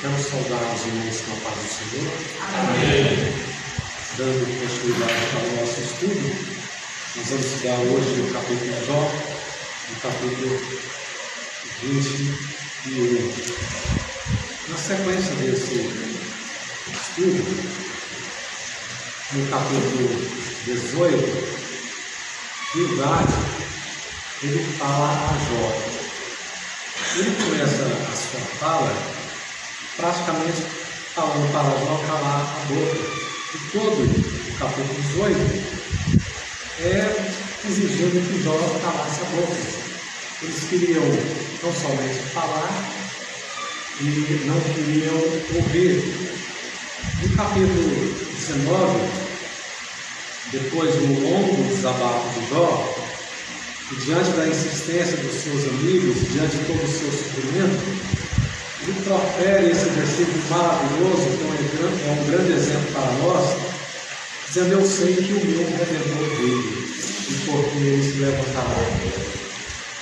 Quero saudar os irmãos com a paz do Senhor. Amém. Dando continuidade ao nosso estudo, nós vamos estudar hoje o capítulo de Jó, o capítulo 21. Na sequência desse estudo, no capítulo 18, Bildade, ele fala a Jó. Ele começa a sua fala praticamente falando para Jó calar a boca. E todo o capítulo 18 é exigindo que Jó calasse a boca. Eles queriam não somente falar e não queriam ouvir. No capítulo 19, depois do longo desabafo de Jó, e diante da insistência dos seus amigos, diante de todo o seu sofrimento, ele profere esse versículo maravilhoso, que é um grande exemplo para nós, dizendo: eu sei que o meu Redentor veio, e por fim ele se levantará.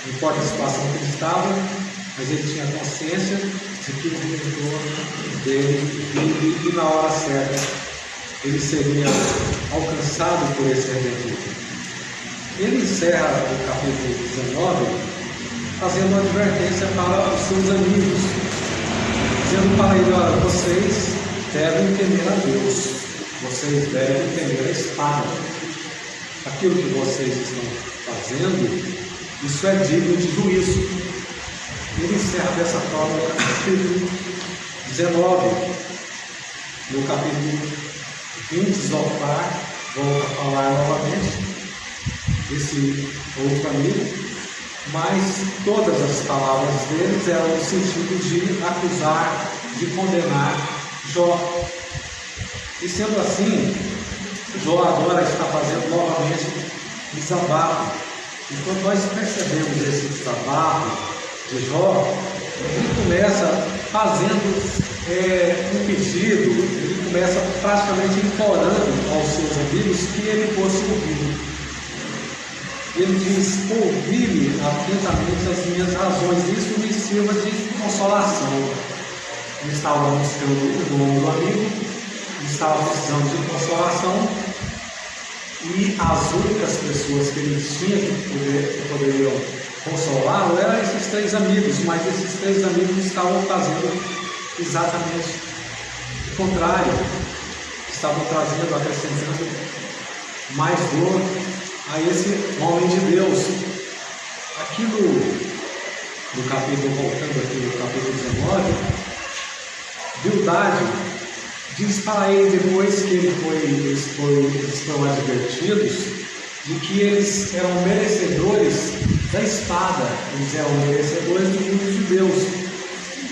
Não importa a situação que ele estava, mas ele tinha consciência de que o Redentor dele vive, e na hora certa ele seria alcançado por esse Redentor. Ele encerra o capítulo 19 fazendo uma advertência para os seus amigos, dizendo para ele: olha, vocês devem temer a Deus, vocês devem temer a espada. Aquilo que vocês estão fazendo, isso é digno de juízo. Ele encerra dessa forma o capítulo 19. No capítulo 20, Zofar volta a falar novamente esse outro amigo, mas todas as palavras deles eram no sentido de acusar, de condenar Jó. E sendo assim, Jó agora está fazendo novamente desabafo. E quando nós percebemos esse desabafo de Jó, ele começa fazendo um pedido, ele começa praticamente implorando aos seus amigos que ele fosse ouvido. Ele diz: ouvi-me atentamente as minhas razões, isso me sirva de consolação. Ele estava buscando o ombro do amigo, ele estava precisando de consolação, e as únicas pessoas que ele tinha que poderiam consolá-lo eram esses três amigos, mas esses três amigos estavam fazendo exatamente o contrário, estavam trazendo, acrescentando mais dor a esse homem de Deus. Aqui no capítulo, voltando aqui no capítulo 19, Bildade diz para ele, depois que eles foram advertidos de que eles eram merecedores da espada, eles eram merecedores do juízo de Deus.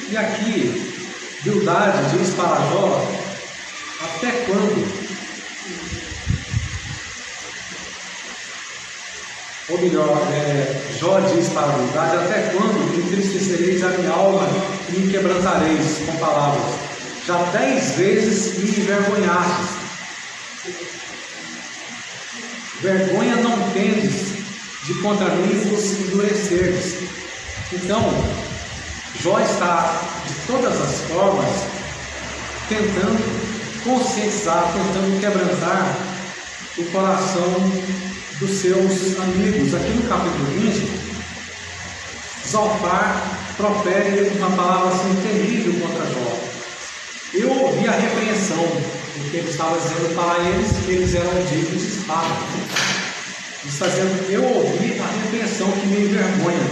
E aqui Bildade diz para Jó: até quando? Ou melhor, Jó diz para a Bildade: até quando entristecereis a minha alma e me quebrantareis com palavras? Já 10 vezes me envergonhastes. Vergonha não tendes de contra mim vos endurecerdes. Então, Jó está de todas as formas tentando conscientizar, tentando quebrantar o coração dos seus amigos. Aqui no capítulo 20, Zofar profere uma palavra assim terrível contra Jó. Eu ouvi a repreensão, porque ele estava dizendo para eles que eles eram dignos de espada. Ele está dizendo: eu ouvi a repreensão que me envergonha.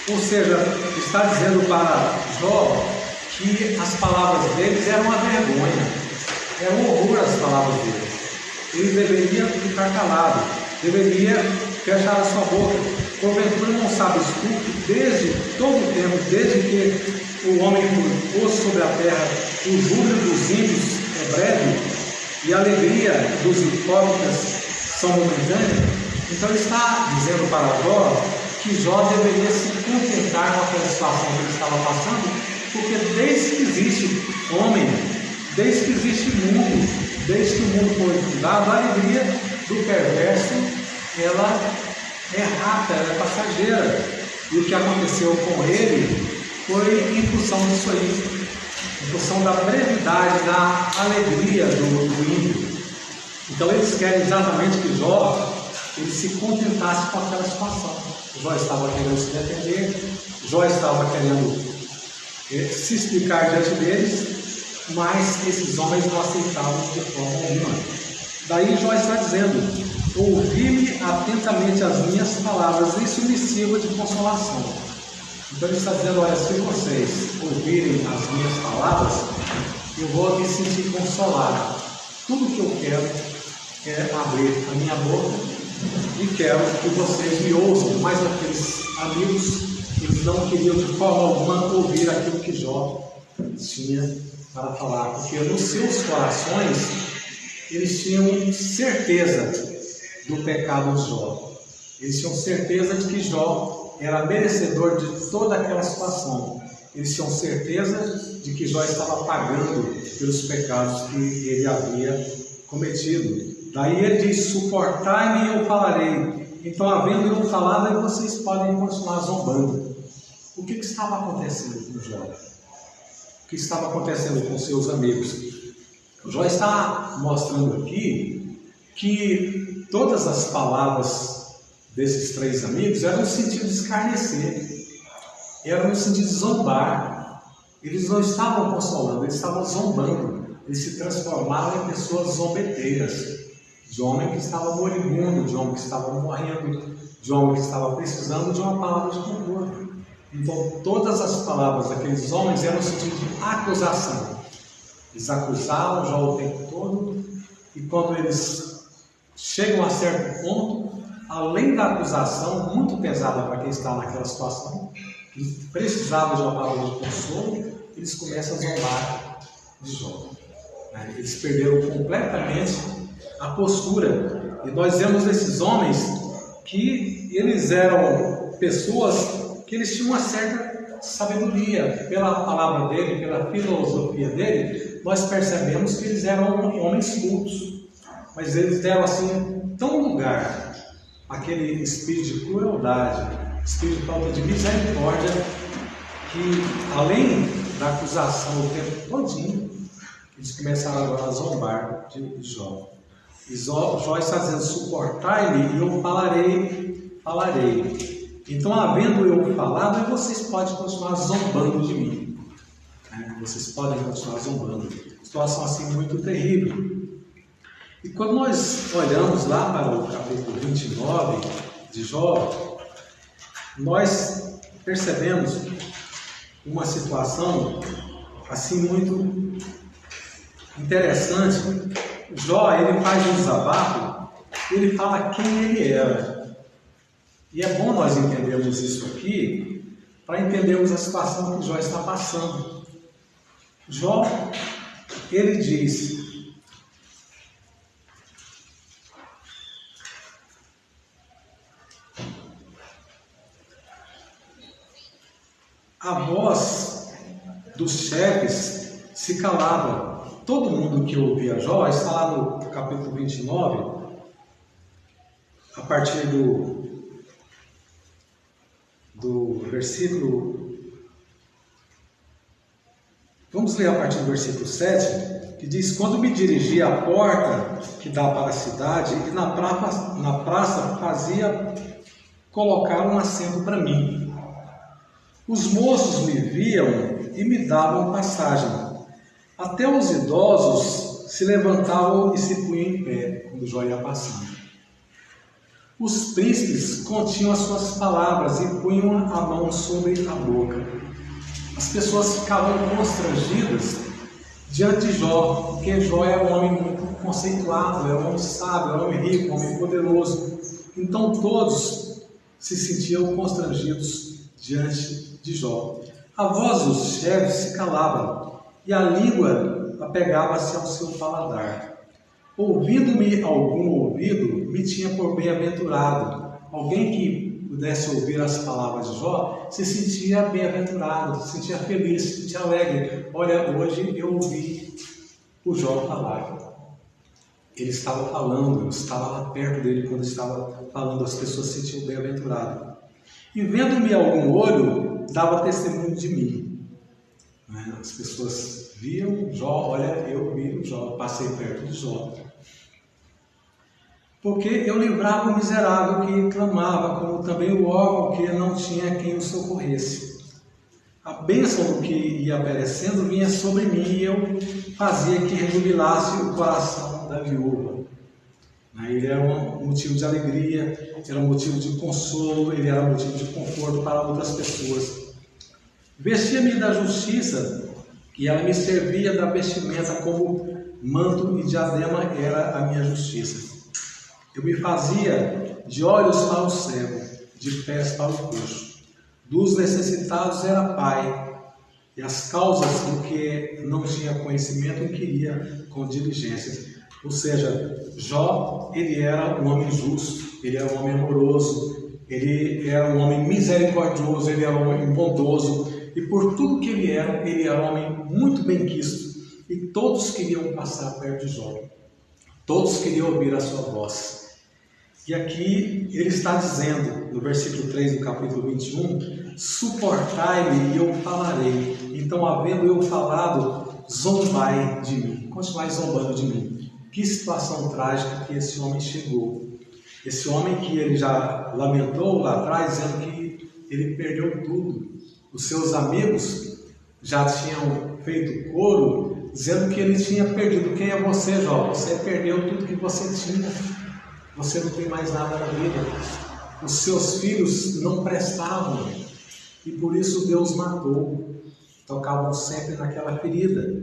Ou seja, está dizendo para Jó que as palavras deles eram uma vergonha, era um horror as palavras deles. Ele deveria ficar calado, deveria fechar a sua boca. Porventura não sabes tu que desde todo o tempo, desde que o homem pôs sobre a terra, o júbilo dos ímpios é breve e a alegria dos hipócritas são momentâneas? Então ele está dizendo para Jó que Jó deveria se contentar com aquela situação que ele estava passando, porque desde que existe homem, desde que existe mundo, desde que o mundo foi fundado, a alegria do perverso, ela é rápida, ela é passageira. E o que aconteceu com ele foi em função disso aí. questão da brevidade, da alegria do ímpio. Então eles querem exatamente que Jó ele se contentasse com aquela situação. Jó estava querendo se defender, Jó estava querendo se explicar diante deles, mas esses homens não aceitavam de forma alguma. Daí Jó está dizendo: ouvi-me atentamente as minhas palavras, isso me sirva de consolação. Então ele está dizendo: olha, se vocês ouvirem as minhas palavras, eu vou me sentir consolado. Tudo que eu quero é abrir a minha boca e quero que vocês me ouçam. Mas aqueles amigos, eles não queriam de forma alguma ouvir aquilo que Jó tinha para falar, porque nos seus corações eles tinham certeza do pecado de Jó. Eles tinham certeza de que Jó era merecedor de toda aquela situação. Eles tinham certeza de que Jó estava pagando pelos pecados que ele havia cometido. Daí ele diz: suportai-me e eu falarei. Então, havendo eu falado, vocês podem continuar zombando. O que estava acontecendo com Jó? O que estava acontecendo com seus amigos? Jó está mostrando aqui que todas as palavras desses três amigos eram no sentido de escarnecer, eram no sentido de zombar. Eles não estavam consolando, eles estavam zombando. Eles se transformaram em pessoas zombeteiras, de homem que estava moribundo, de homem que estava morrendo, de homem que estava precisando de uma palavra de conforto. Então todas as palavras daqueles homens eram no sentido de acusação. Eles acusavam Jó o tempo todo, e quando eles chegam a certo ponto, além da acusação muito pesada para quem está naquela situação, que precisava de uma palavra de consolo, eles começam a zombar de Jó. Eles perderam completamente a postura. E nós vemos nesses homens que eles eram pessoas que eles tinham uma certa sabedoria. Pela palavra dele, pela filosofia dele, nós percebemos que eles eram homens cultos. Mas eles deram assim tão lugar àquele espírito de crueldade, espírito de falta de misericórdia, que além da acusação o tempo todinho, eles começaram agora a zombar de Jó. E Jó está dizendo: suportai-me e eu falarei. Então, havendo eu falado, vocês podem continuar zombando de mim. Vocês podem continuar zombando. Situação assim muito terrível. E quando nós olhamos lá para o capítulo 29 de Jó, nós percebemos uma situação assim muito interessante. Jó, ele faz um desabafo, ele fala quem ele era. E é bom nós entendermos isso aqui, para entendermos a situação que Jó está passando. Jó, ele diz: a voz dos chefes se calava. Todo mundo que ouvia Jó, está lá no capítulo 29, a partir do versículo... Vamos ler a partir do versículo 7, que diz: quando me dirigi à porta que dá para a cidade, e na praça fazia colocar um assento para mim. Os moços me viam e me davam passagem. Até os idosos se levantavam e se punham em pé quando Jó ia passando. Os príncipes continham as suas palavras e punham a mão sobre a boca. As pessoas ficavam constrangidas diante de Jó, porque Jó era um homem muito conceituado, era um homem sábio, era um homem rico, um homem poderoso. Então todos se sentiam constrangidos diante de Jó. A voz dos chefes se calava, e a língua apegava-se ao seu paladar. Ouvindo-me algum ouvido, me tinha por bem-aventurado. Alguém que pudesse ouvir as palavras de Jó se sentia bem-aventurado, se sentia feliz, se sentia alegre. Olha, hoje eu ouvi o Jó falar. Ele estava falando, eu estava lá perto dele quando estava falando, as pessoas se sentiam bem-aventuradas. E vendo-me algum olho, dava testemunho de mim. né? As pessoas viam Jó, olha, eu vi o Jó, passei perto de Jó. Porque eu livrava o miserável que clamava, como também o órfão que não tinha quem o socorresse. A bênção do que ia perecendo vinha sobre mim e eu fazia que rejubilasse o coração da viúva. Ele era um motivo de alegria, era um motivo de consolo, ele era um motivo de conforto para outras pessoas. Vestia-me da justiça e ela me servia da vestimenta como manto e diadema era a minha justiça. Eu me fazia de olhos para o cego, de pés para o coxo. Dos necessitados era pai, e as causas do que não tinha conhecimento inquiria com diligência. Ou seja, Jó, ele era um homem justo, ele era um homem amoroso, ele era um homem misericordioso, ele era um homem bondoso, e por tudo que ele era um homem muito bem-quisto, e todos queriam passar perto de Jó, todos queriam ouvir a sua voz. E aqui ele está dizendo, no versículo 3 do capítulo 21, suportai-me e eu falarei. Então, havendo eu falado, zombai de mim. Continuai zombando de mim. Que situação trágica que esse homem chegou. Esse homem que ele já lamentou lá atrás, dizendo que ele perdeu tudo. Os seus amigos já tinham feito coro, dizendo que ele tinha perdido. Quem é você, Jó? Você perdeu tudo que você tinha. Você não tem mais nada na vida. Os seus filhos não prestavam. E por isso Deus matou. Tocavam sempre naquela ferida.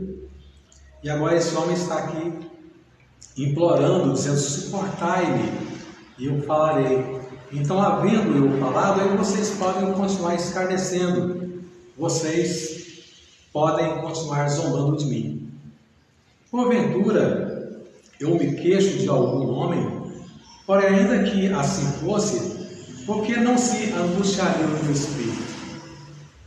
E agora esse homem está aqui implorando, dizendo, suportai-me e eu falarei. Então, havendo eu falado, aí vocês podem continuar escarnecendo. Vocês podem continuar zombando de mim. Porventura, eu me queixo de algum homem, porém, ainda que assim fosse, por que não se angustiariam no espírito?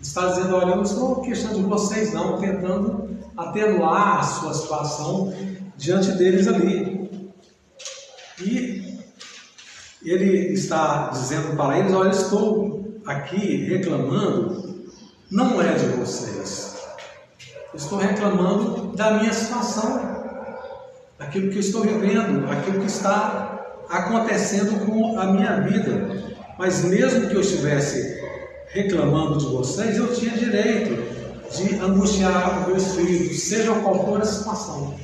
Está dizendo, olha, eu não estou queixando de vocês, não, tentando atenuar a sua situação diante deles ali. E ele está dizendo para eles, olha, eu estou aqui reclamando, não é de vocês. Eu estou reclamando da minha situação, daquilo que eu estou vivendo, aquilo que está acontecendo com a minha vida. Mas mesmo que eu estivesse reclamando de vocês, eu tinha direito de angustiar o meu espírito, seja qual for a situação.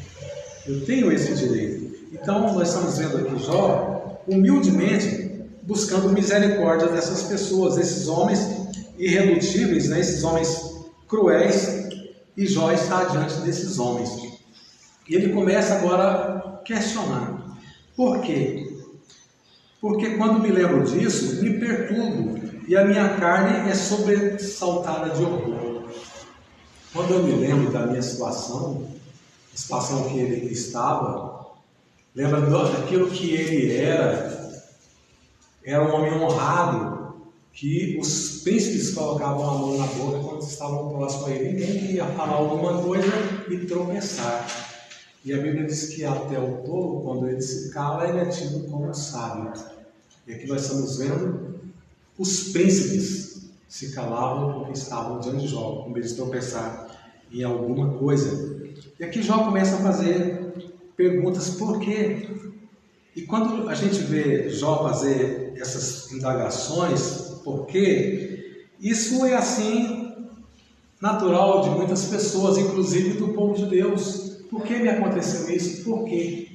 Eu tenho esse direito. Então nós estamos vendo aqui Jó, humildemente, buscando misericórdia dessas pessoas, desses homens irredutíveis, né? Esses homens cruéis, e Jó está diante desses homens. E ele começa agora a questionar. Por quê? Porque quando me lembro disso, me perturbo e a minha carne é sobressaltada de horror. Quando eu me lembro da minha situação, a situação que ele estava, lembra daquilo que ele era um homem honrado, que os príncipes colocavam a mão na boca quando estavam próximos a ele. Ninguém queria falar alguma coisa e tropeçar. E a Bíblia diz que até o tolo, quando ele se cala, ele é tido como sábio. E aqui nós estamos vendo os príncipes se calavam porque estavam diante de Jó, com medo de tropeçar em alguma coisa. E aqui Jó começa a fazer perguntas, por quê? E quando a gente vê Jó fazer essas indagações, por quê? Isso é assim natural de muitas pessoas, inclusive do povo de Deus. Por que me aconteceu isso? Por quê?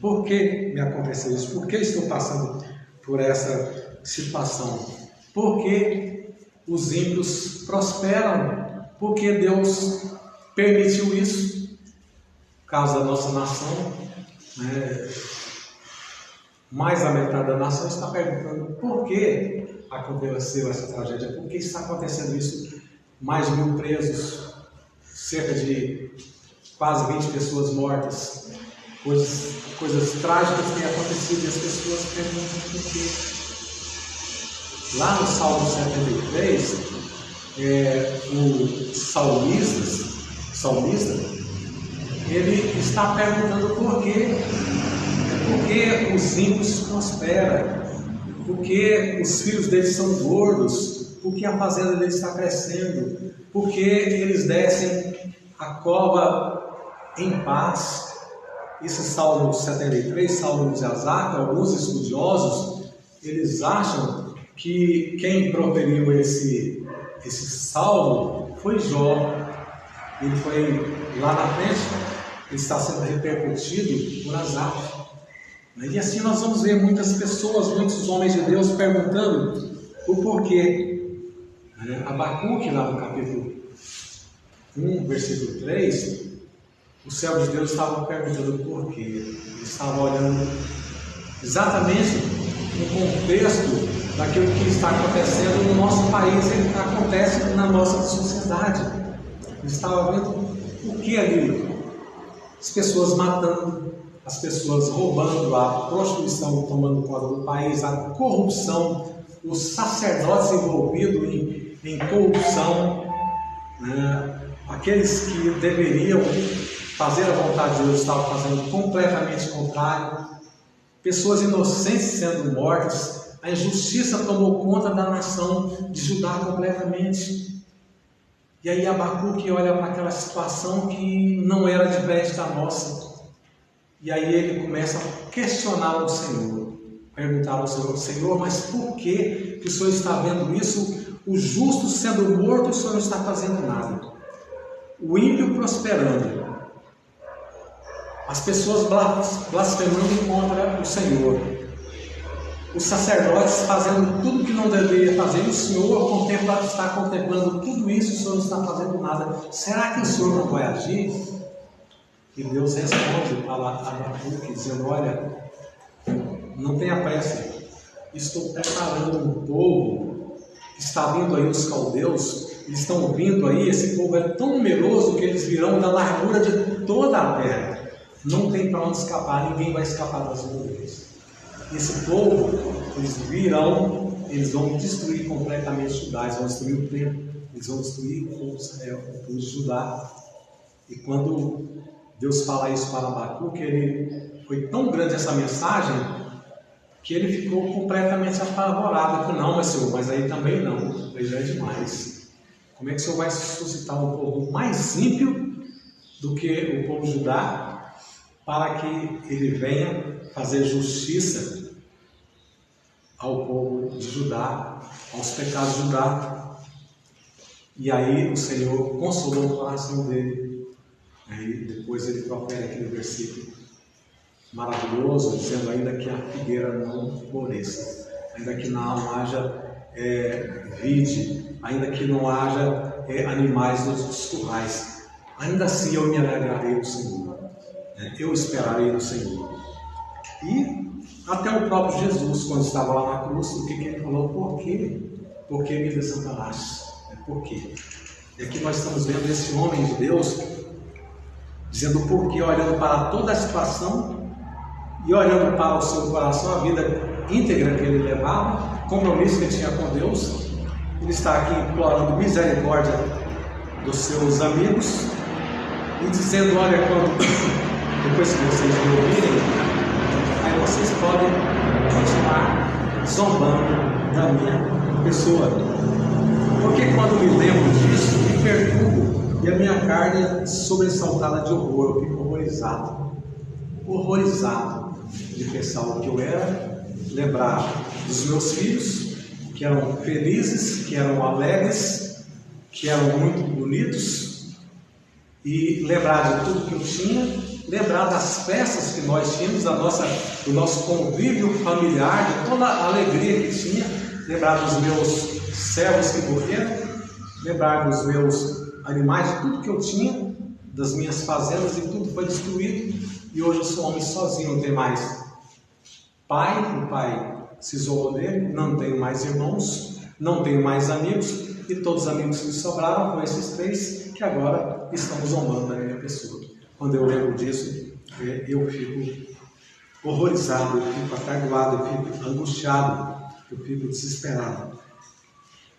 Por que me aconteceu isso? Por que estou passando por essa situação? Por que os ímpios prosperam? Por que Deus permitiu isso? No caso da nossa nação, mais da metade da nação está perguntando por que aconteceu essa tragédia? Por que está acontecendo isso? Mais de 1000 presos, cerca de quase 20 pessoas mortas, coisas trágicas têm acontecido e as pessoas perguntam por quê. Lá no Salmo 73, o salmista, ele está perguntando por quê. Por que os ímpios prosperam? Por que os filhos deles são gordos? porque a fazenda deles está crescendo, porque eles descem a cova em paz. Esse Salmo 73, Salmo de Asaf, alguns estudiosos, eles acham que quem proferiu esse salmo foi Jó. Ele foi lá na frente, ele está sendo repercutido por Asaf. E assim nós vamos ver muitas pessoas, muitos homens de Deus perguntando o porquê. Abacuque, lá no capítulo 1, versículo 3, o servo de Deus estava perguntando o porquê. Ele estava olhando exatamente no contexto daquilo que está acontecendo no nosso país e que acontece na nossa sociedade. Ele estava vendo o que ali? As pessoas matando, as pessoas roubando, a prostituição tomando conta do país, a corrupção, os sacerdotes envolvidos em corrupção, aqueles que deveriam fazer a vontade de Deus estavam fazendo completamente contrário, pessoas inocentes sendo mortas, a injustiça tomou conta da nação de Judá completamente. E aí Abacuque olha para aquela situação que não era diferente da nossa. E aí ele começa a questionar o Senhor, perguntar ao Senhor: Senhor, mas por que o Senhor está vendo isso? O justo sendo morto, o Senhor não está fazendo nada. O ímpio prosperando, as pessoas blasfemando contra o Senhor, os sacerdotes fazendo tudo que não deveria fazer, e o Senhor está contemplando tudo isso, o Senhor não está fazendo nada. Será que o Senhor não vai agir? E Deus responde para Abacuque, dizendo: olha, não tenha pressa, estou preparando um povo que está vindo aí, os caldeus, eles estão vindo aí, esse povo é tão numeroso que eles virão da largura de toda a terra, não tem para onde escapar, ninguém vai escapar das nuvens. Esse povo, eles virão, eles vão destruir completamente Judá, eles vão destruir o templo, eles vão destruir o povo de Judá. E quando Deus fala isso para Abacuque, foi tão grande essa mensagem que ele ficou completamente apavorado. Falei: não, mas Senhor, mas aí também não, aí já é demais. Como é que o Senhor vai suscitar um povo mais ímpio do que o povo de Judá para que ele venha fazer justiça ao povo de Judá, aos pecados de Judá? E aí o Senhor consolou o coração dele. Aí depois ele profere aquele versículo maravilhoso, dizendo: ainda que a figueira não floresça, ainda que não haja vide, ainda que não haja animais nos currais, ainda assim eu me alegrarei do Senhor, eu esperarei do Senhor. E até o próprio Jesus, quando estava lá na cruz, o que ele falou? Por quê? Por que me desamparaste? Por quê? E aqui nós estamos vendo esse homem de Deus dizendo por quê, olhando para toda a situação e olhando para o seu coração, a vida íntegra que ele levava, compromisso que ele tinha com Deus. Ele está aqui implorando misericórdia dos seus amigos e dizendo: olha, quando depois que vocês me ouvirem, aí vocês podem continuar zombando da minha pessoa, porque quando me lembro disso, me perturbo e a minha carne é sobressaltada de horror. Eu fico horrorizado de pensar o que eu era, lembrar dos meus filhos, que eram felizes, que eram alegres, que eram muito bonitos, e lembrar de tudo que eu tinha, lembrar das festas que nós tínhamos, do nosso convívio familiar, de toda a alegria que tinha, lembrar dos meus servos que morreram, lembrar dos meus animais, de tudo que eu tinha, das minhas fazendas, e tudo foi destruído. E hoje eu sou homem sozinho, não tenho mais pai, o pai se isolou dele, não tenho mais irmãos, não tenho mais amigos, e todos os amigos que sobraram foram esses 3 que agora estão zombando da minha pessoa. Quando eu lembro disso, eu fico horrorizado, eu fico atardoado, eu fico angustiado, eu fico desesperado.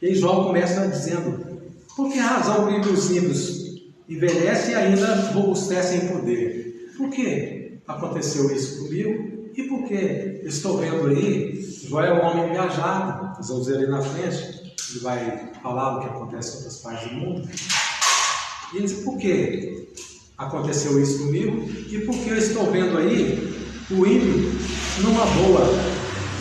E aí Jó começa dizendo: por que razão vivem os ímpios, envelhecem e ainda robustecem em poder? Por que aconteceu isso comigo? E por que estou vendo aí, Jó é um homem viajado, nós vamos ver ali na frente, ele vai falar do que acontece em outras partes do mundo. E ele diz, por que aconteceu isso comigo? E por que eu estou vendo aí o ímpio numa boa,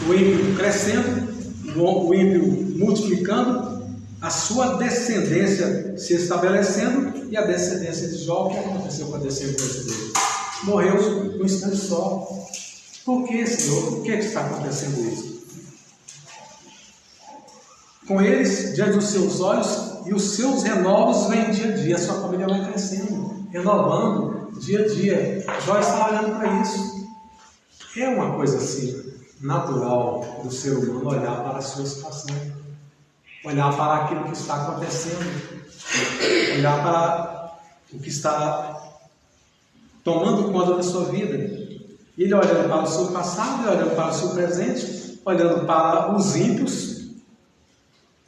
o ímpio crescendo, o ímpio multiplicando, a sua descendência se estabelecendo, e a descendência de Jó, o que aconteceu com a descendência dele? Morreu um instante só. Por que, Senhor? Por que está acontecendo isso? Com eles, diante dos seus olhos, e os seus renovos vêm dia a dia, a sua família vai crescendo, renovando dia a dia. Jó está olhando para isso. É uma coisa assim, natural do ser humano olhar para a sua situação, olhar para aquilo que está acontecendo, olhar para o que está tomando conta da sua vida. Ele olhando para o seu passado, ele olhando para o seu presente, olhando para os ímpios,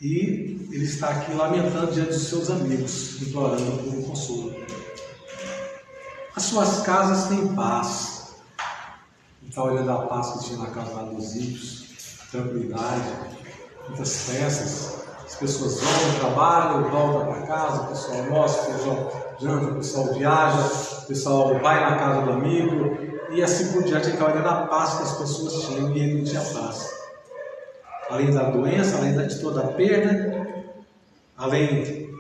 e ele está aqui lamentando diante dos seus amigos, implorando por um consolo. As suas casas têm paz. Ele está olhando a paz que tinha na casa lá dos ímpios, tranquilidade, muitas festas, as pessoas vão, trabalham, voltam para casa, o pessoal almoça, o pessoal janta, o pessoal viaja, o pessoal vai na casa do amigo, e assim por diante. Ele está olhando a paz que as pessoas tinham, e ele não tinha paz. Além da doença, além de toda a perda, além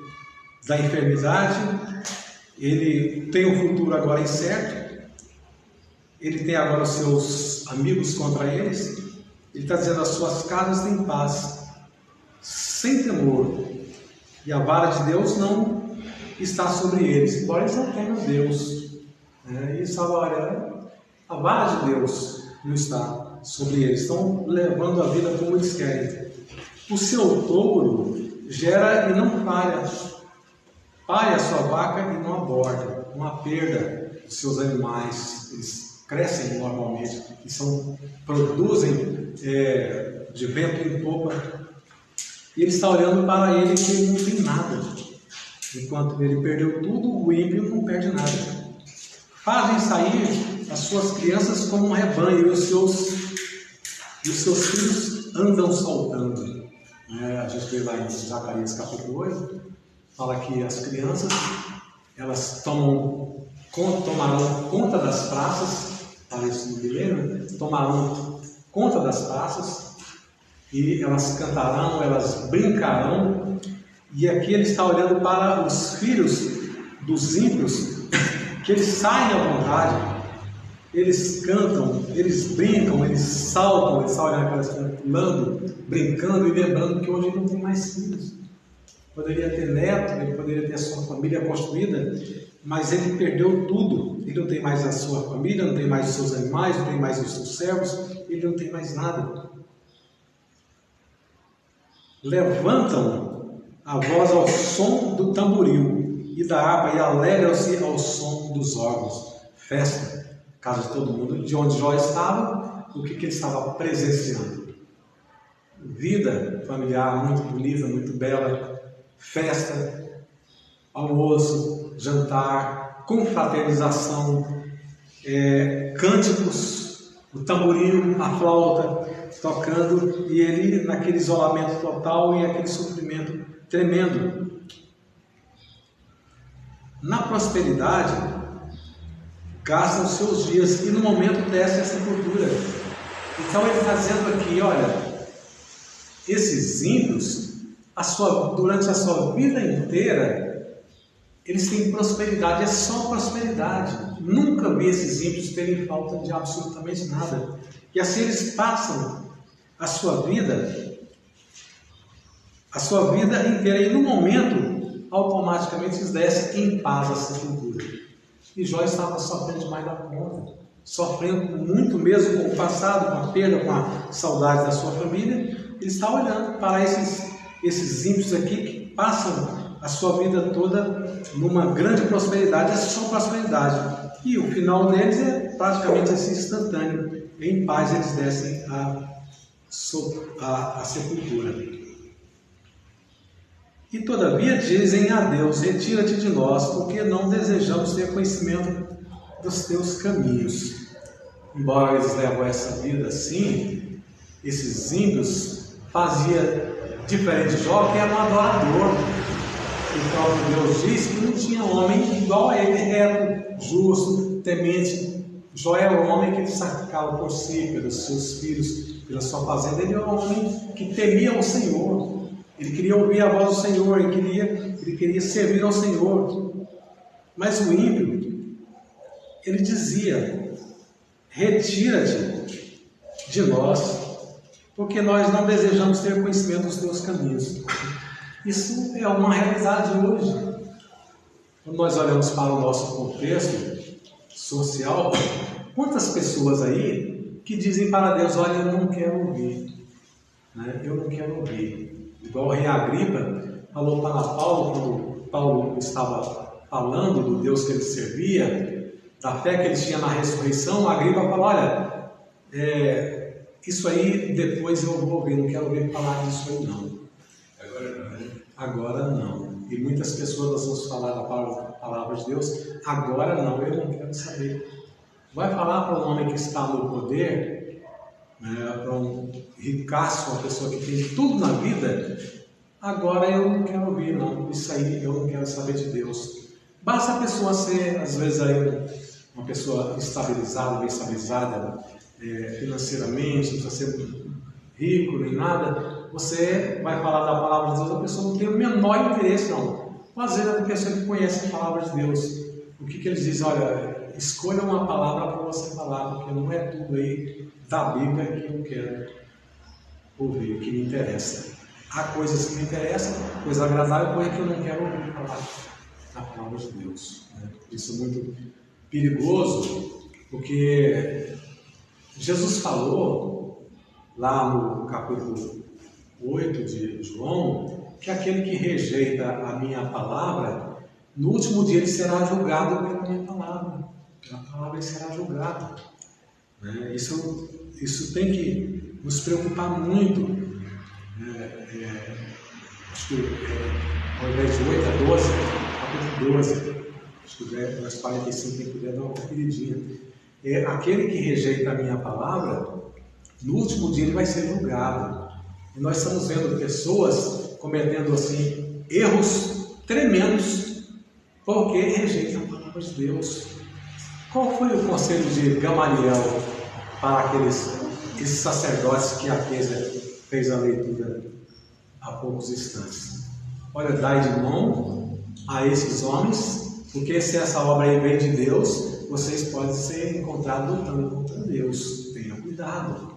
da enfermidade, ele tem um futuro agora incerto, ele tem agora os seus amigos contra eles. Ele está dizendo, as suas casas têm paz, sem temor, e a vara de Deus não está sobre eles, embora eles não tenham Deus, né? E a vara de Deus não está sobre eles, estão levando a vida como eles querem. O seu touro gera e não palha a sua vaca e não aborta, uma perda dos seus animais. Eles crescem normalmente e produzem de vento em popa, e ele está olhando para ele que ele não tem nada. Enquanto ele perdeu tudo, o ímpio não perde nada. Fazem sair as suas crianças como um rebanho, e os seus filhos andam saltando. A gente vê lá em Zacarias capítulo 8, fala que as crianças, elas tomarão conta das praças, para isso no milênio, tomarão conta das praças, e elas cantarão, elas brincarão. E aqui ele está olhando para os filhos dos ímpios, que eles saem à vontade, eles cantam, eles brincam, eles saltam, eles estão olhando para elas pulando, brincando, e lembrando que hoje ele não tem mais filhos. Poderia ter neto, ele poderia ter a sua família construída, mas ele perdeu tudo. Ele não tem mais a sua família, não tem mais os seus animais, não tem mais os seus servos, ele não tem mais nada. Levantam a voz ao som do tamboril e da harpa, e alegram-se ao som dos órgãos. Festa, casa de todo mundo. De onde Jó estava, o que ele estava presenciando? Vida familiar muito bonita, muito bela, festa, almoço, jantar, confraternização, cânticos, o tamboril, a flauta tocando, e ele naquele isolamento total e aquele sofrimento tremendo. Na prosperidade, gastam seus dias, e no momento desce a sepultura. Então ele está dizendo aqui, olha, esses ímpios, durante a sua vida inteira, eles têm prosperidade, é só prosperidade. Nunca vi esses ímpios terem falta de absolutamente nada. E assim eles passam a sua vida inteira, e no momento, automaticamente eles descem em paz à sepultura. E Jó estava sofrendo demais da conta, sofrendo muito mesmo com o passado, com a perda, com a saudade da sua família. Ele está olhando para esses ímpios aqui que passam a sua vida toda numa grande prosperidade, é só prosperidade. E o final deles é praticamente assim, instantâneo. Em paz eles descem a sepultura. E todavia dizem a Deus, retira-te de nós, porque não desejamos ter conhecimento dos teus caminhos. Embora eles levam essa vida assim, esses ímpios fazia diferente de Jó, que era um adorador. O próprio Deus diz que não tinha homem igual a ele, reto, justo, temente. Jó era um homem que sacrificava por si, pelos seus filhos, pela sua fazenda. Ele era um homem que temia o Senhor. Ele queria ouvir a voz do Senhor, ele queria servir ao Senhor. Mas o ímpio, ele dizia: retira-te de nós, porque nós não desejamos ter conhecimento dos teus caminhos. Isso é uma realidade hoje. Quando nós olhamos para o nosso contexto social, quantas pessoas aí que dizem para Deus: olha, eu não quero ouvir, né? Eu não quero ouvir. Igual o rei Agripa falou para Paulo, quando Paulo estava falando do Deus que ele servia, da fé que ele tinha na ressurreição, Agripa falou: olha, isso aí depois eu vou ouvir, não quero ouvir falar disso aí não. Agora não. E muitas pessoas nós vamos falar da palavra de Deus: agora não, eu não quero saber. Vai falar para um homem que está no poder, né, para um ricaço, uma pessoa que tem tudo na vida: agora eu não quero ouvir, não, isso aí eu não quero saber de Deus. Basta a pessoa ser, às vezes, aí, uma pessoa estabilizada, bem estabilizada financeiramente, não precisa ser rico nem nada. Você vai falar da palavra de Deus, a pessoa não tem o menor interesse, não. Às vezes a pessoa que conhece a palavra de Deus, o que eles dizem? Olha, escolha uma palavra para você falar, porque não é tudo aí da Bíblia que eu quero ouvir, o que me interessa. Há coisas que me interessam, coisa agradável, coisa que eu não quero ouvir falar da palavra de Deus, né? Isso é muito perigoso, porque Jesus falou lá no capítulo 8 de João, que aquele que rejeita a minha palavra, no último dia ele será julgado pela minha palavra. Pela palavra ele será julgado, né? Isso tem que nos preocupar muito. Acho que ao invés de 8 a 12, capítulo 12, acho que verso 45, quem puder dar uma conferidinha. Aquele que rejeita a minha palavra, no último dia ele vai ser julgado. E nós estamos vendo pessoas cometendo assim erros tremendos porque rejeitam a palavra de Deus. Qual foi o conselho de Gamaliel para esses sacerdotes que a Kézia fez a leitura há poucos instantes? Olha, dai de mão a esses homens, porque se essa obra aí vem de Deus, vocês podem ser encontrados lutando contra Deus. Tenham cuidado.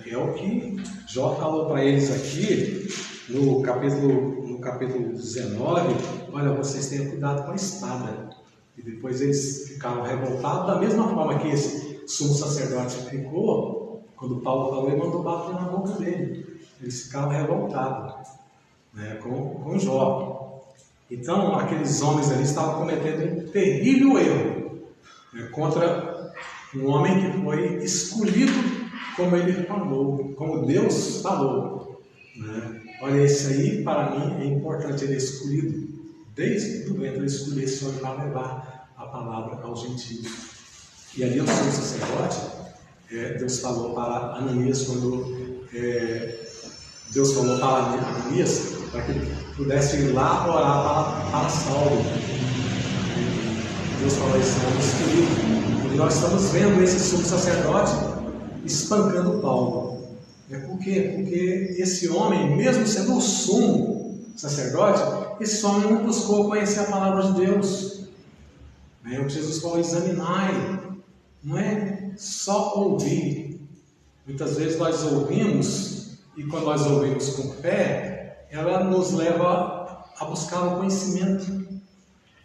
É o que Jó falou para eles aqui no capítulo 19. Olha, vocês tenham cuidado com a espada. E depois eles ficaram revoltados, da mesma forma que esse sumo sacerdote ficou. Quando Paulo falou, ele mandou bater na boca dele. Eles ficaram revoltados, né, com Jó. Então aqueles homens ali estavam cometendo um terrível erro, né, contra um homem que foi escolhido, como ele falou, como Deus falou, né? Olha, esse aí para mim é importante. Ele é escolhido desde o ventre, ele escolheu esse homem para levar a palavra aos gentios. E ali o sumo sacerdote, Deus falou para Ananias, quando Deus falou para Ananias para que ele pudesse ir lá orar para Saulo. Deus falou: esse homem escolhido. E nós estamos vendo esse sumo sacerdote espancando Paulo. Por quê? Porque esse homem, mesmo sendo o sumo sacerdote, esse homem não buscou conhecer a palavra de Deus. O que Jesus falou: examinai. Não é só ouvir. Muitas vezes nós ouvimos, e quando nós ouvimos com fé, ela nos leva a buscar o conhecimento.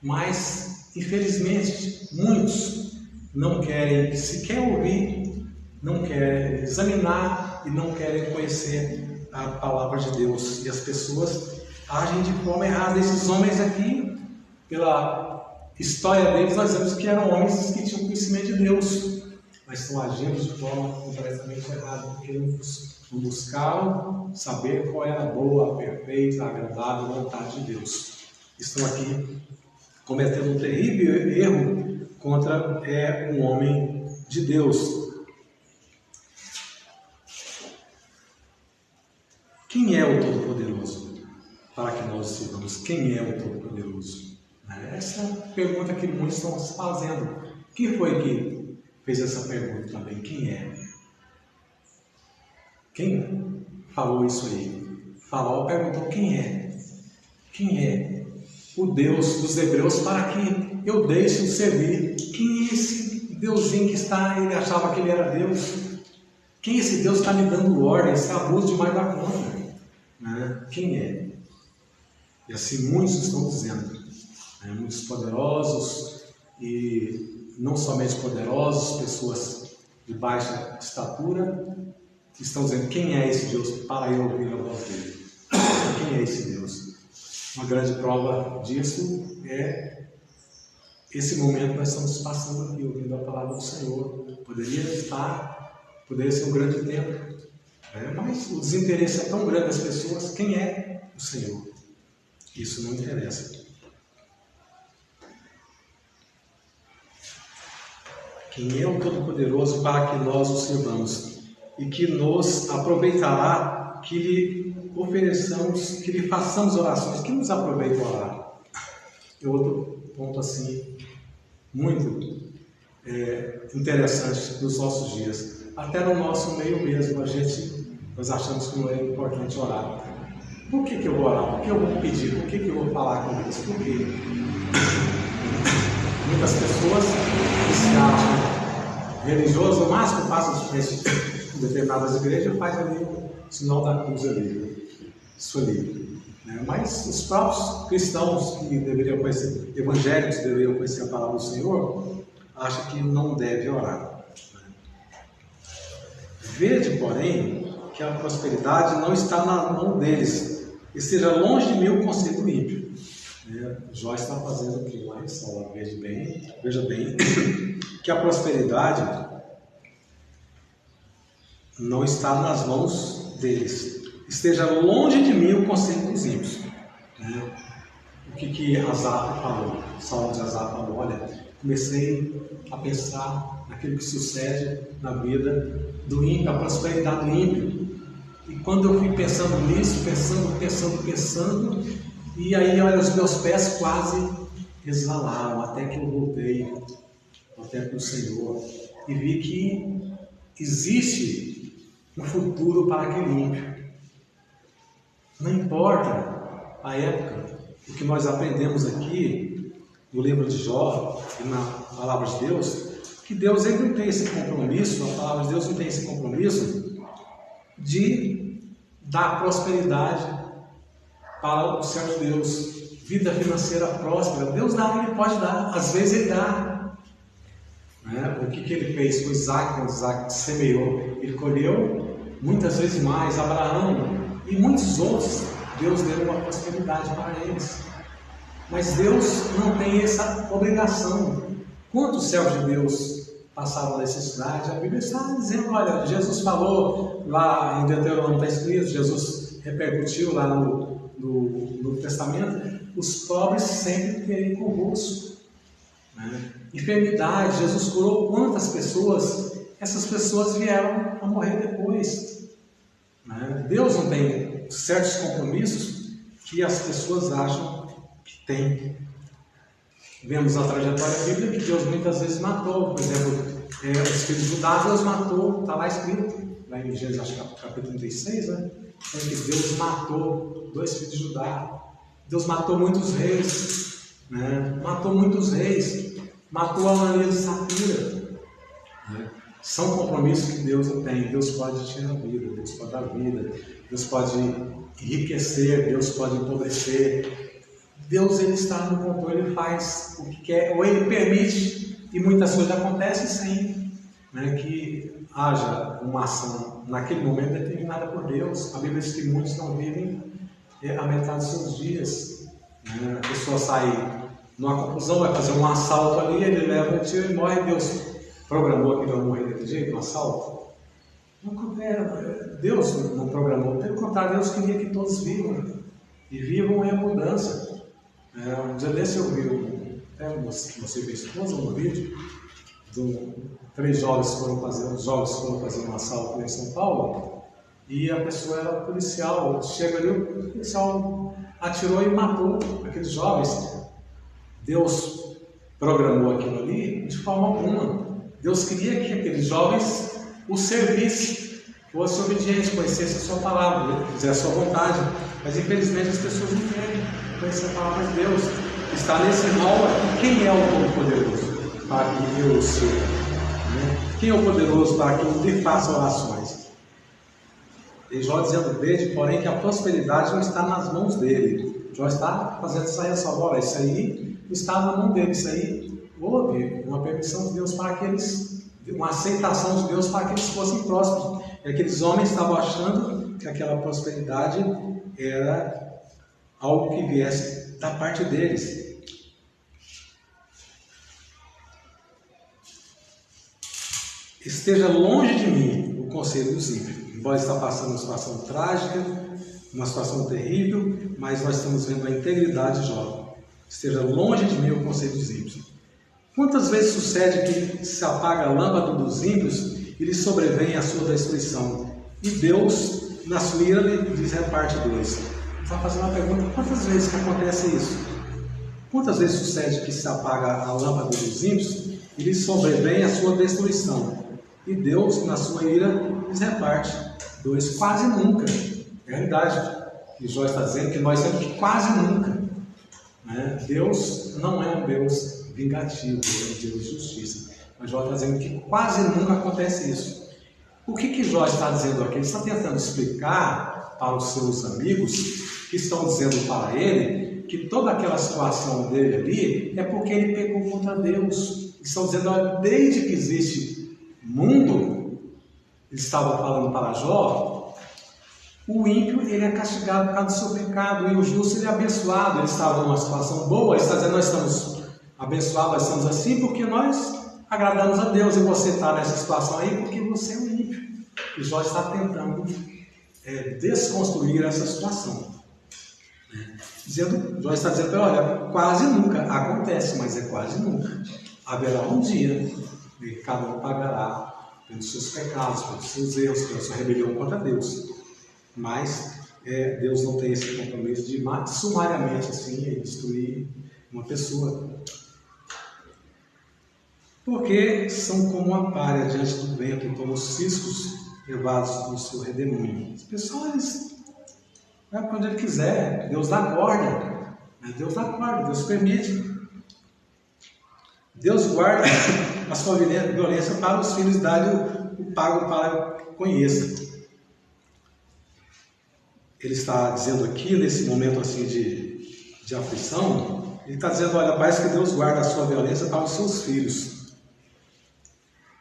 Mas, infelizmente, muitos não querem sequer ouvir, não querem examinar e não querem conhecer a palavra de Deus. E as pessoas agem de forma errada. Esses homens aqui, pela história deles, nós vemos que eram homens que tinham conhecimento de Deus, mas estão agindo de forma completamente errada, porque não buscaram saber qual era a boa, perfeita, agradável vontade de Deus. Estão aqui cometendo um terrível erro contra um homem de Deus. Quem é o nós o sirvamos? Quem é o Todo-Poderoso? Essa é a pergunta que muitos estão se fazendo. Quem foi que fez essa pergunta também? Quem é? Quem falou isso aí? Faraó perguntou quem é? Quem é o Deus dos hebreus para que eu deixe de servir? Quem é esse Deusinho que está? Ele achava que ele era Deus. Quem é esse Deus que está me dando ordens? Que abuso demais da conta. Quem é? E assim muitos estão dizendo. Muitos poderosos e não somente poderosos, pessoas de baixa estatura, estão dizendo quem é esse Deus para eu ouvir a voz dele. Quem é esse Deus? Uma grande prova disso é esse momento que nós estamos passando aqui, ouvindo a palavra do Senhor. Poderia ser um grande tempo, mas o desinteresse é tão grande das pessoas. Quem é o Senhor? Isso não interessa. Quem é o Todo-Poderoso para que nós o sirvamos e que nos aproveitará que lhe ofereçamos, que lhe façamos orações. Que nos aproveita orar? É outro ponto assim muito interessante nos nossos dias. Até no nosso meio mesmo, nós achamos que não é importante orar. Por que eu vou orar? Por que eu vou pedir? Por que eu vou falar com Deus? Por quê? Muitas pessoas que se acham religiosas, o máximo que passam em determinadas igrejas, faz ali o sinal da cruz ali, isso ali. Mas os próprios cristãos que deveriam conhecer, evangélicos que deveriam conhecer a palavra do Senhor, acham que não deve orar. Vede, porém, que a prosperidade não está na mão deles, e seja longe de mim o conselho do ímpio. Jó está fazendo aqui uma ressalva. Veja bem, que a prosperidade não está nas mãos deles. Esteja longe de mim o conselho dos ímpios. O que Asaf falou? O Salmo de Asaf falou: olha, comecei a pensar naquilo que sucede na vida do ímpio, a prosperidade do ímpio. E quando eu fui pensando nisso, pensando, e aí, olha, os meus pés quase resvalaram, até que eu voltei até para o Senhor e vi que existe um futuro para aquele ímpio. Não importa a época, o que nós aprendemos aqui no livro de Jó e na palavra de Deus, que Deus ele não tem esse compromisso, a palavra de Deus não tem esse compromisso de dar prosperidade para o servo de Deus, vida financeira próspera. Deus dá, ele pode dar, às vezes ele dá. O que ele fez com Isaac? Quando Isaac semeou, ele colheu muitas vezes mais. Abraão e muitos outros, Deus deu uma prosperidade para eles. Mas Deus não tem essa obrigação. Quantos servos de Deus passaram necessidade? A Bíblia está dizendo, olha, Jesus falou lá em Deuteronômio, está escrito, Jesus repercutiu lá no Testamento, os pobres sempre terem convosco. Enfermidade, Jesus curou quantas pessoas? Essas pessoas vieram a morrer depois. Deus não tem certos compromissos que as pessoas acham que tem. Vemos na trajetória bíblica que Deus muitas vezes matou. Por exemplo, os filhos de Judá, Deus matou, está lá escrito, lá em Gênesis, acho que capítulo 36, é que Deus matou 2 filhos de Judá. Deus matou muitos reis, matou Ananias e Safira. São compromissos que Deus não tem. Deus pode tirar a vida, Deus pode dar vida, Deus pode enriquecer, Deus pode empobrecer. Deus ele está no controle, ele faz o que quer, ou ele permite, e muitas coisas acontecem sem que haja uma ação naquele momento determinada por Deus. A Bíblia diz que muitos não vivem a metade dos seus dias. A pessoa sai numa confusão, vai fazer um assalto ali, ele leva um tiro e morre. Deus programou que ele vai morrer daquele jeito, um assalto? Deus não programou, pelo contrário, Deus queria que todos vivam, e vivam em abundância. Um dia desse eu vi, você viu a esposa no vídeo, 3 jovens foram fazer um assalto em São Paulo, e a pessoa era policial. Chega ali, o policial atirou e matou aqueles jovens. Deus programou aquilo ali de forma alguma. Deus queria que aqueles jovens o servissem, fossem obedientes, conhecessem a sua palavra, fizessem a sua vontade. Mas infelizmente as pessoas não querem conhecer a palavra de Deus. Está nesse rol aqui. Quem é o Todo-Poderoso para que eu o sirva? Quem é o poderoso para que eu lhe faça orações? E Jó dizendo: vede, porém, que a prosperidade não está nas mãos dele. Jó está fazendo essa ressalva: olha, isso aí está na mão dele, isso aí houve uma permissão de Deus para que eles, uma aceitação de Deus para que eles fossem prósperos. E aqueles homens estavam achando que aquela prosperidade era algo que viesse da parte deles. Esteja longe de mim o conselho dos ímpios. Embora está passando uma situação trágica, uma situação terrível, mas nós estamos vendo a integridade de Jó. Esteja longe de mim o conselho dos ímpios. Quantas vezes sucede que se apaga a lâmpada dos ímpios e lhes sobrevém a sua destruição? E Deus, na sua ira, lhes reparte dois. Está fazendo uma pergunta: quantas vezes que acontece isso? Quantas vezes sucede que se apaga a lâmpada dos ímpios e lhes sobrevém a sua destruição? E Deus, na sua ira, lhes reparte dois. Quase nunca. É a realidade que Jó está dizendo, que nós vemos que quase nunca. Deus não é um Deus vingativo, é um Deus de justiça. Mas Jó está dizendo que quase nunca acontece isso. O que Jó está dizendo aqui? Ele está tentando explicar para os seus amigos, que estão dizendo para ele que toda aquela situação dele ali é porque ele pecou contra Deus. Eles estão dizendo: olha, desde que existe mundo, eles estavam falando para Jó, o ímpio ele é castigado por causa do seu pecado, e o justo ele é abençoado. Ele estava numa situação boa, ele está dizendo: nós estamos abençoados, nós estamos assim porque nós agradamos a Deus, e você está nessa situação aí porque você é um ímpio. E Jó está tentando desconstruir essa situação. Jó está dizendo: olha, quase nunca acontece, mas é quase nunca. Haverá um dia e cada um pagará pelos seus pecados, pelos seus erros, pela sua rebelião contra Deus. Mas Deus não tem esse compromisso de sumariamente assim destruir uma pessoa. Porque são como a palha diante do vento, como os ciscos levados no seu redemoinho. As pessoas vão para onde ele quiser. Deus dá corda. Deus dá corda, Deus permite. Deus guarda a sua violência para os filhos, dar o pago para que conheça. Ele está dizendo aqui, nesse momento assim de aflição, ele está dizendo: olha, parece que Deus guarda a sua violência para os seus filhos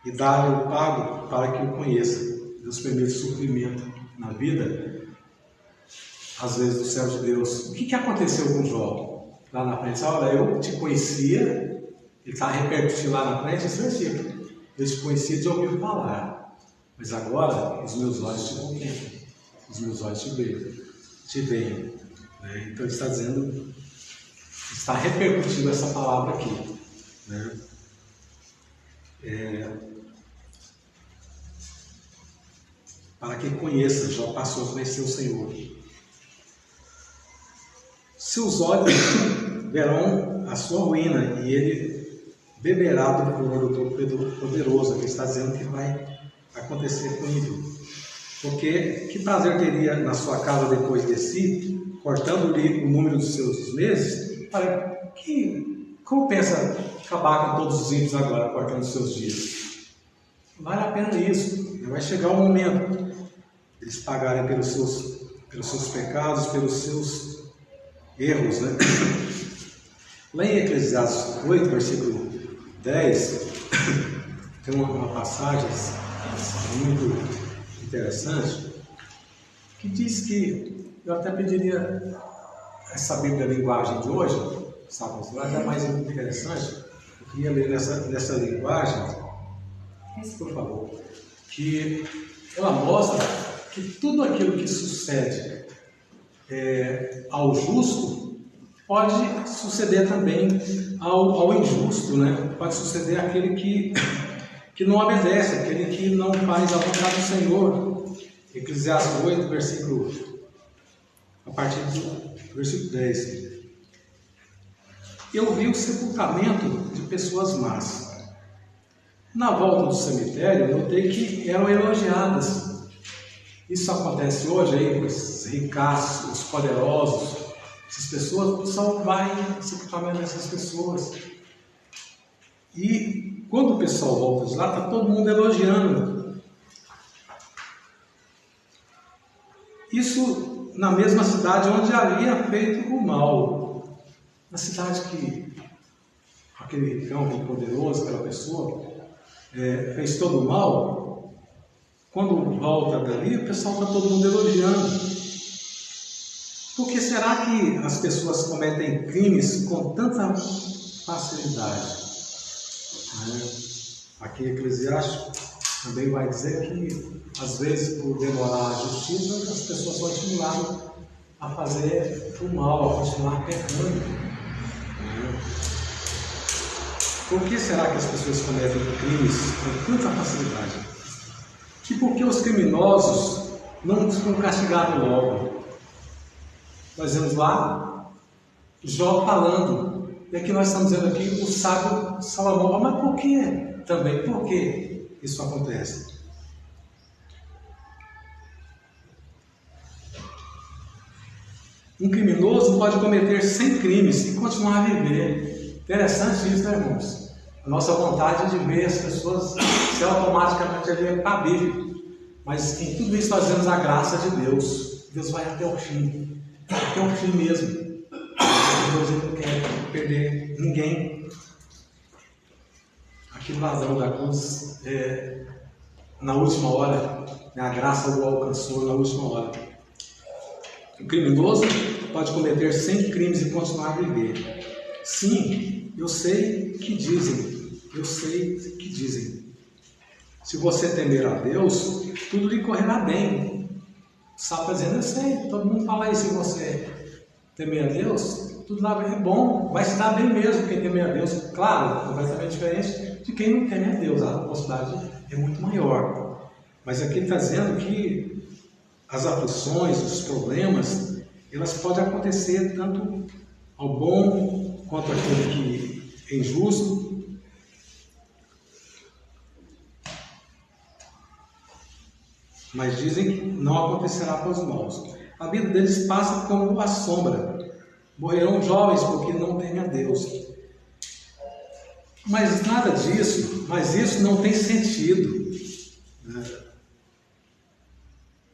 e dá-lhe o pago para que o conheça. Deus permite sofrimento na vida, às vezes do céu de Deus. O que aconteceu com Jó? Lá na frente: olha, eu te conhecia. Ele está repercutindo lá na frente esse versículo: eu te conhecia de ouvir falar, mas agora os meus olhos te contemplam, os meus olhos te veem. Então ele está dizendo, está repercutindo essa palavra aqui. Para que conheça, Jó passou a conhecer o Senhor. Seus olhos verão a sua ruína, e ele beberá do furor do Todo-Poderoso, que está dizendo que vai acontecer com ele. Porque que prazer teria na sua casa depois de si, cortando-lhe o número dos seus meses? Para que, como pensa acabar com todos os ímpios agora, cortando os seus dias? Vale a pena isso. Vai chegar o momento eles pagarem pelos seus pecados, pelos seus erros, Lá em Eclesiastes 8, versículo 10, tem uma passagem muito interessante, que diz que, eu até pediria essa Bíblia linguagem de hoje, sabe, é mais interessante, eu queria ler nessa linguagem, por favor, que ela mostra que tudo aquilo que sucede ao justo pode suceder também ao injusto, Pode suceder àquele que não obedece, aquele que não faz a vontade do Senhor. Eclesiastes 8, versículo, a partir versículo 10. Eu vi o sepultamento de pessoas más. Na volta do cemitério, eu notei que eram elogiadas. Isso acontece hoje aí com os ricaços, os poderosos. Essas pessoas, o pessoal vai no sepultamento dessas pessoas. E quando o pessoal volta de lá, está todo mundo elogiando. Isso na mesma cidade onde havia feito o mal. Na cidade que aquele ricão, aquele poderoso, aquela pessoa, fez todo o mal. Quando volta dali, o pessoal está todo mundo elogiando. Por que será que as pessoas cometem crimes com tanta facilidade? Aqui Eclesiastes também vai dizer que, às vezes, por demorar a justiça, as pessoas são estimuladas a fazer o mal, a continuar pecando. Por que será que as pessoas cometem crimes com tanta facilidade? Que porque os criminosos não são castigados logo. Nós vemos lá Jó falando, e aqui nós estamos vendo aqui o sábio Salomão. Mas por que também? Por que isso acontece? Um criminoso pode cometer 100 crimes e continuar a viver. Interessante isso, né, irmãos? A nossa vontade de ver as pessoas ser automaticamente ali para a Bíblia. Mas em tudo isso nós vemos a graça de Deus. Deus vai até o fim. Até o fim mesmo. Deus não quer perder ninguém. Aquele ladrão da cruz, na última hora, a graça o alcançou na última hora. O criminoso pode cometer 100 crimes e continuar a viver. Sim, eu sei que dizem. Eu sei que dizem. Se você temer a Deus, tudo lhe correrá bem. O sábio está dizendo, eu sei, todo mundo fala isso. Se você temer a Deus, tudo lá é bom, vai se dar bem mesmo quem temer a Deus. Claro, completamente diferente de quem não teme a Deus, a possibilidade é muito maior. Mas aqui ele está dizendo que as aflições, os problemas, elas podem acontecer tanto ao bom quanto àquele que é injusto. Mas dizem que não acontecerá para os maus. A vida deles passa como a sombra. Morrerão jovens porque não temem a Deus. Mas nada disso, mas isso não tem sentido.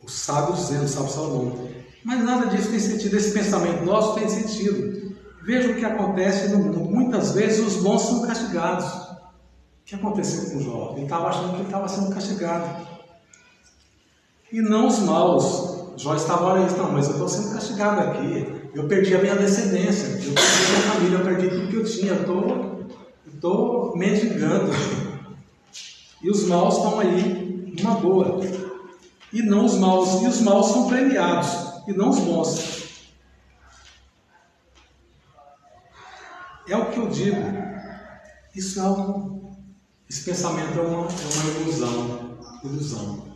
O sábio dizendo, o sábio Salomão. Mas nada disso tem sentido. Esse pensamento nosso tem sentido. Veja o que acontece no mundo. Muitas vezes os bons são castigados. O que aconteceu com o Jó? Ele estava achando que ele estava sendo castigado. E não os maus. Jó estava olhando, não, mas eu estou sendo castigado aqui. Eu perdi a minha descendência, eu perdi a minha família, eu perdi tudo que eu tinha, eu estou mendigando. E os maus estão aí, numa boa. E não os maus, e os maus são premiados, e não os bons. É o que eu digo. Isso esse pensamento é uma ilusão.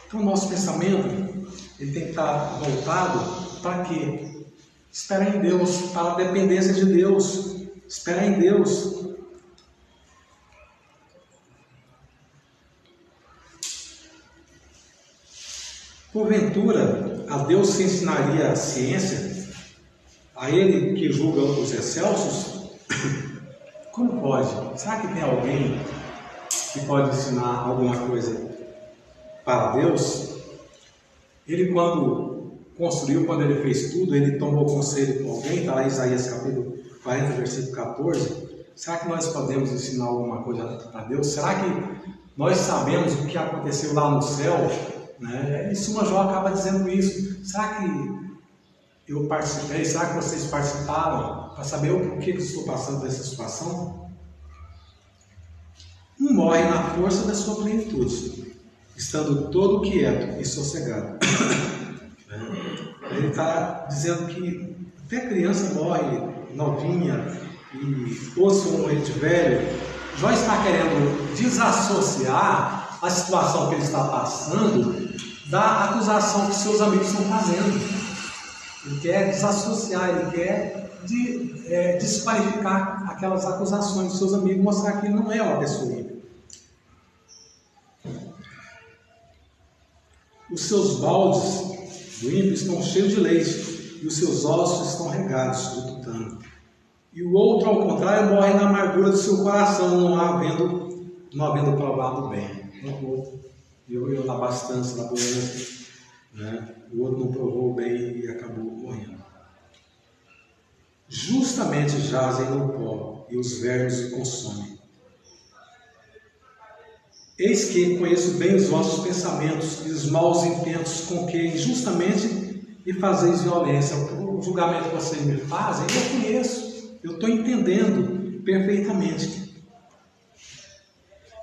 Então o nosso pensamento, ele tem que estar voltado para quê? Esperar em Deus, para a dependência de Deus. Esperar em Deus. Porventura, a Deus se ensinaria a ciência? A Ele que julga os excelsos? Como pode? Será que tem alguém que pode ensinar alguma coisa para Deus? Ele quando ele fez tudo, ele tomou conselho com alguém, está lá em Isaías capítulo 40, versículo 14. Será que nós podemos ensinar alguma coisa para Deus? Será que nós sabemos o que aconteceu lá no céu? E Suma Jó acaba dizendo isso. Será que eu participei? Será que vocês participaram para saber o porquê que eu estou passando dessa situação? Um morre na força da sua plenitude, estando todo quieto e sossegado. Ele está dizendo que até criança morre novinha e ou se morrer de velho. Jó está querendo desassociar a situação que ele está passando da acusação que seus amigos estão fazendo. Ele quer desassociar, ele quer desqualificar aquelas acusações dos seus amigos, mostrar que ele não é uma pessoa ímpia. Os seus baldes do ímpio estão cheios de leite, e os seus ossos estão regados de tutano. E o outro, ao contrário, morre na amargura do seu coração, não havendo provado bem. O outro eu na bastância, na doença, né? O outro não provou bem e acabou morrendo. Justamente jazem no pó, e os vermes o consomem. Eis que conheço bem os vossos pensamentos e os maus intentos com que injustamente me fazeis violência. O julgamento que vocês me fazem, eu conheço, eu estou entendendo perfeitamente.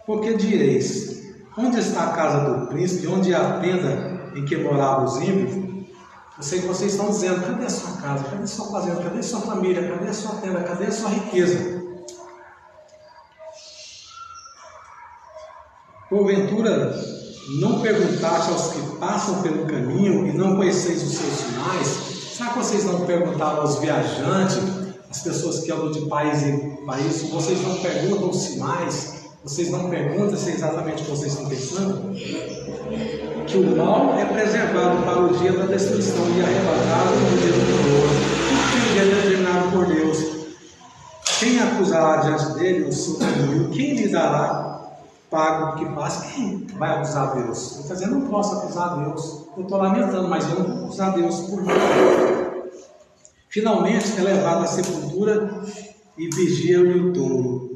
Porque direis: onde está a casa do príncipe? Onde é a tenda em que moravam os ímpios? Eu sei que vocês estão dizendo: cadê a sua casa? Cadê a sua fazenda? Cadê a sua família? Cadê a sua tenda? Cadê a sua riqueza? Porventura, não perguntaste aos que passam pelo caminho e não conheceis os seus sinais? Será que vocês não perguntaram aos viajantes, às pessoas que andam de país em país? Vocês não perguntam os sinais? Vocês não perguntam se é exatamente o que vocês estão pensando? Que o mal é preservado para o dia da destruição e arrebatado no dia do terror. Tudo que é determinado por Deus. Quem acusará diante dele o seu caminho? Quem lhe dará pago o que faz? Quem vai acusar Deus? Ele está dizendo: não posso acusar Deus. Eu estou lamentando, mas eu não vou acusar Deus por mim. Finalmente é levado à sepultura e vigia-lhe o túmulo.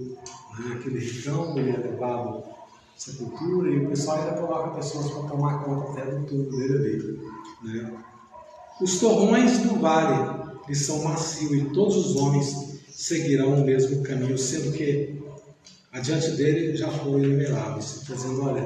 Aquele ricão, ele é levado à sepultura e o pessoal ainda coloca pessoas para tomar conta até do túmulo dele ali, né? Os torrões do vale lhe são macios e todos os homens seguirão o mesmo caminho, sendo que adiante dele já foram inumeráveis. Está dizendo: olha,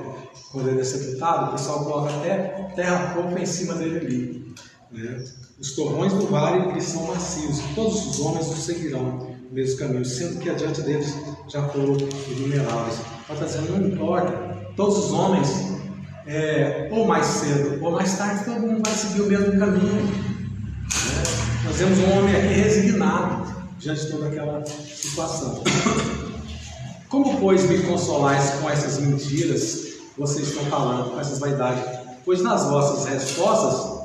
quando ele é sepultado, o pessoal coloca até terra fofa em cima dele ali, né? Os torrões do vale lhe são macios e todos os homens o seguirão o mesmo caminho, sendo que adiante deles já foram inumeráveis. Está dizendo: não importa, todos os homens, ou mais cedo ou mais tarde, todo mundo vai seguir o mesmo caminho, né? Nós vemos um homem aqui resignado diante de toda aquela situação. Como, pois, me consolais com essas mentiras que vocês estão falando, com essas vaidades? Pois nas vossas respostas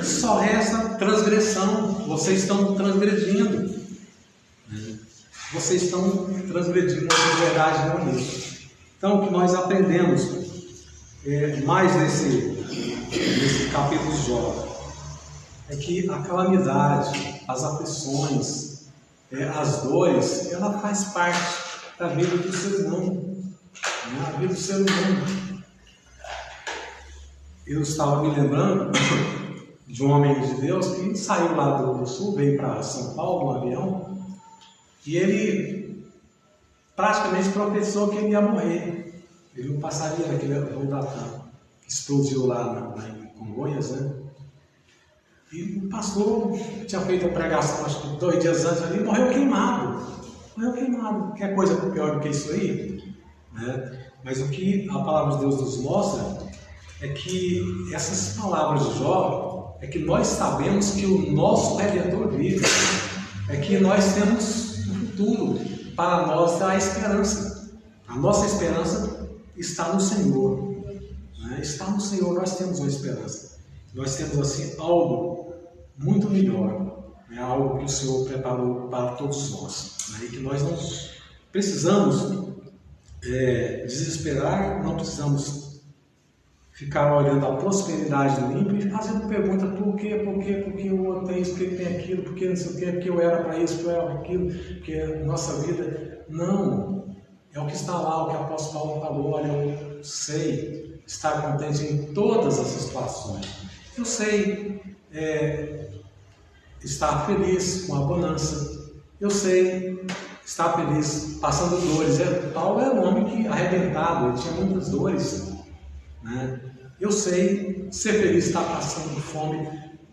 só resta transgressão. Vocês estão transgredindo. Vocês estão transgredindo a verdade não é isso. Então, o que nós aprendemos mais nesse capítulo de Jó é que a calamidade, as aflições, as dores, ela faz parte da vida do ser humano, né? A vida do ser humano. Eu estava me lembrando de um homem de Deus que saiu lá do sul, veio para São Paulo no avião, e ele praticamente profetizou que ele ia morrer. Ele não passaria naquele voo da TAM, que explodiu lá em Congonhas, né? E o pastor tinha feito a pregação, acho que 2 dias antes ali, e morreu queimado. Quer coisa pior do que isso aí? Né? Mas o que a palavra de Deus nos mostra é que essas palavras de Jó, é que nós sabemos que o nosso Redentor vive, é que nós temos um futuro, para nós há esperança. A nossa esperança está no Senhor, né? Está no Senhor, nós temos uma esperança. Nós temos assim algo muito melhor, né? Algo que o Senhor preparou para todos nós, né? E que nós não precisamos desesperar, não precisamos ficar olhando a prosperidade do ímpio e fazendo pergunta: por quê? Porque o outro tem isso, porque ele tem aquilo, porque não sei o quê, porque eu era para isso, porque eu era para aquilo, porque a nossa vida. Não, é o que está lá, o que o apóstolo Paulo falou: olha, eu sei estar contente em todas as situações, eu sei estar feliz com a bonança, eu sei estar feliz passando dores. Paulo era um homem que arrebentado, ele tinha muitas dores, né? Eu sei ser feliz, estar passando fome.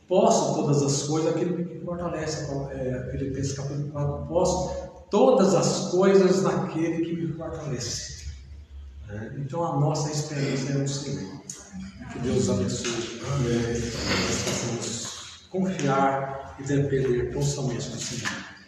Posso todas as coisas, aquele que me fortalece, Filipenses capítulo 4, posso todas as coisas naquele que me fortalece. Então a nossa esperança é o Senhor. Que Deus abençoe. Amém. Nós possamos confiar e depender tão somente no Senhor.